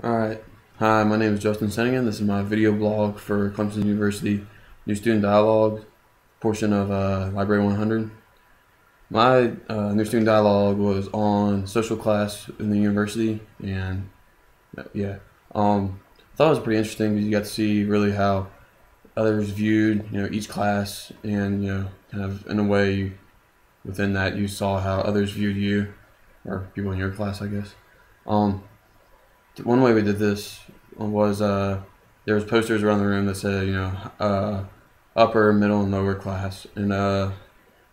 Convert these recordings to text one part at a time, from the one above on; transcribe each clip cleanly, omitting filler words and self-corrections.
Alright, hi, my name is Justin Sennigan. This is my video blog for Clemson University New Student Dialogue portion of Library 100. My New Student Dialogue was on social class in the university, and yeah, I thought it was pretty interesting because you got to see really how others viewed each class, and kind of in a way within that you saw how others viewed you, or people in your class, I guess. Um, One way we did this was there was posters around the room that said upper, middle, and lower class, and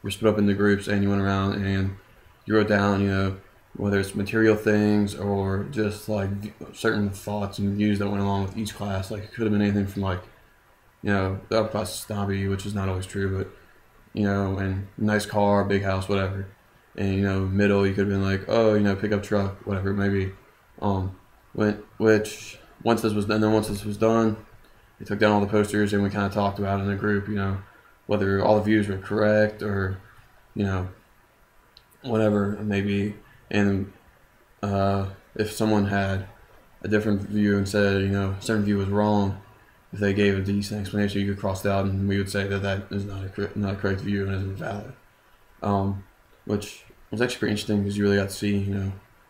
we're split up into groups, and you went around and you wrote down whether it's material things or just like certain thoughts and views that went along with each class. Like it could have been anything from like the upper class is snobby, which is not always true, but and nice car, big house, whatever. And middle, you could have been like, oh, pickup truck, whatever it may be. Which once this was done, we took down all the posters and we kind of talked about it in a group, whether all the views were correct or, whatever it may be. And if someone had a different view and said, a certain view was wrong, if they gave a decent explanation, you could cross it out, and we would say that is not a correct view and isn't valid. Which was actually pretty interesting because you really got to see,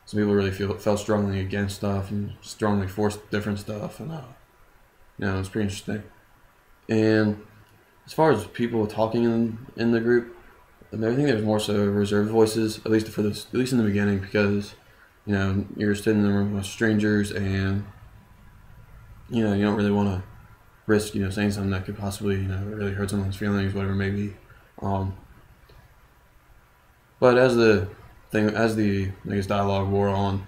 some people really felt strongly against stuff and strongly forced different stuff, and it's pretty interesting. And as far as people talking in the group, I think there's more so reserved voices, at least in the beginning, because you're sitting in the room with strangers, and you don't really want to risk saying something that could possibly really hurt someone's feelings, whatever it may be. But as the I guess dialogue wore on,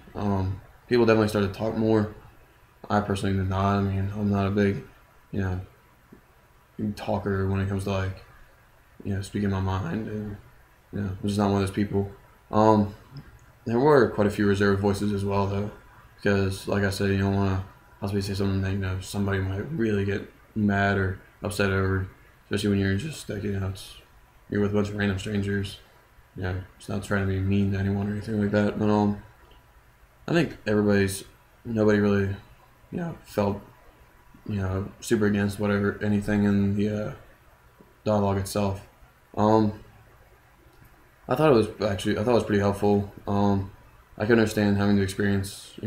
people definitely started to talk more. I personally did not. I mean, I'm not a big talker when it comes to like speaking my mind, and I'm just not one of those people. There were quite a few reserved voices as well, though, because like I said, you don't want to possibly say something that somebody might really get mad or upset over, especially when you're just like you're with a bunch of random strangers. It's not trying to be mean to anyone or anything like that. But I think nobody really felt super against anything in the dialogue itself. I thought it was pretty helpful. I can understand having the experience,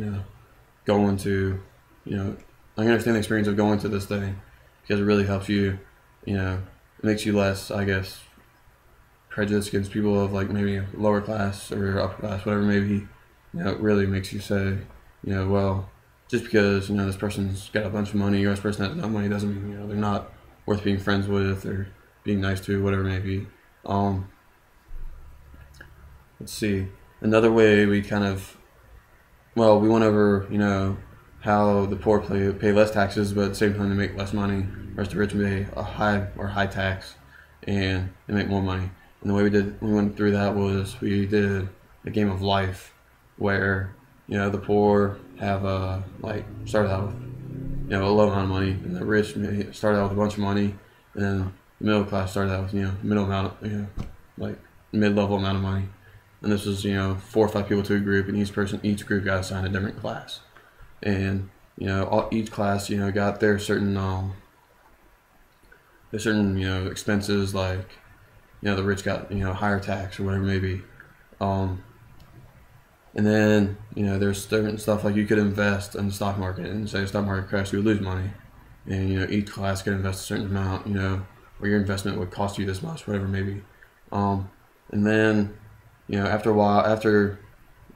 going to, I can understand the experience of going to this thing, because it really helps you, it makes you less, I guess, prejudiced against people of like maybe lower class or upper class, whatever it may be. It really makes you say, well, just because this person's got a bunch of money or this person has no money doesn't mean they're not worth being friends with or being nice to, whatever it may be. Let's see. Another way we we went over how the poor pay less taxes, but at the same time they make less money, whereas the rich pay a high tax and they make more money. And the way we went through that was we did a game of life where the poor have started out with a low amount of money, and the rich started out with a bunch of money, and then the middle class started out with mid-level amount of money. And this was 4 or 5 people to a group, and each group got assigned a different class, and each class got their certain expenses, like the rich got higher tax or whatever it may be. And then there's certain stuff like you could invest in the stock market, and say the stock market crashed, you would lose money, and each class could invest a certain amount, or your investment would cost you this much, whatever it may be. And then after a while, after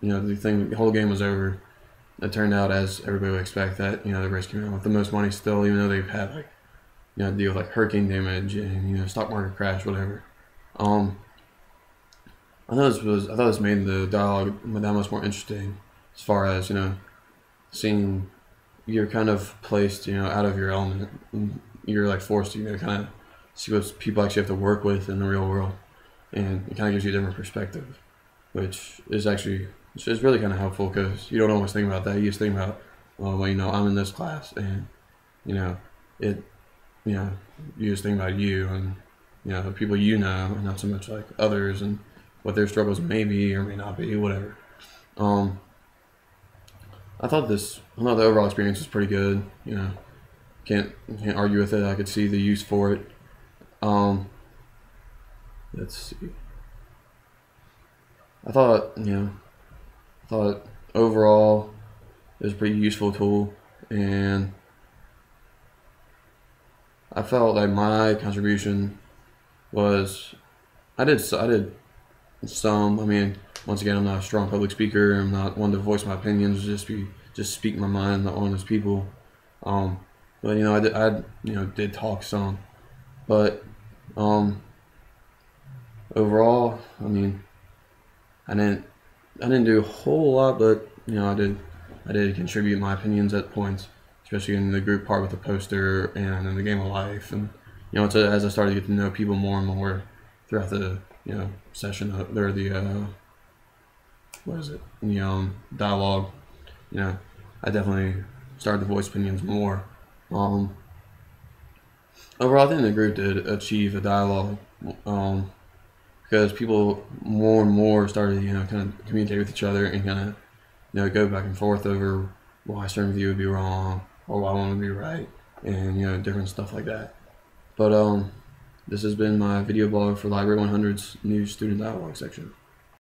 the whole game was over, it turned out, as everybody would expect, that the rich came out with the most money still, even though they've had deal with like hurricane damage and stock market crash, whatever. I thought this made the dialogue that much more interesting, as far as seeing you're kind of placed out of your element, and you're like forced to kind of see what people actually have to work with in the real world, and it kind of gives you a different perspective, which is really kind of helpful, because you don't always think about that. You just think about, well, I'm in this class, and it you just think about you and the people and not so much like others and what their struggles may be or may not be, whatever. I thought the overall experience was pretty good. You know, can't argue with it. I could see the use for it. Um, let's see. I thought, I thought overall it was a pretty useful tool, and I felt like my contribution was I did some. I mean, once again, I'm not a strong public speaker. I'm not one to voice my opinions. Just speak my mind on those people. Um, but I did talk some. But um, overall, I mean, I didn't I didn't do a whole lot, but I did contribute my opinions at points, especially in the group part with the poster and in the game of life. And as I started to get to know people more and more throughout the session or the what is it the dialogue, I definitely started to voice opinions more. Um, Overall, I think the group did achieve a dialogue. Um, because people more and more started, kind of communicate with each other and kind of, go back and forth over why a certain view would be wrong or why one would be right, and different stuff like that. But this has been my video blog for Library 100's new student dialogue section.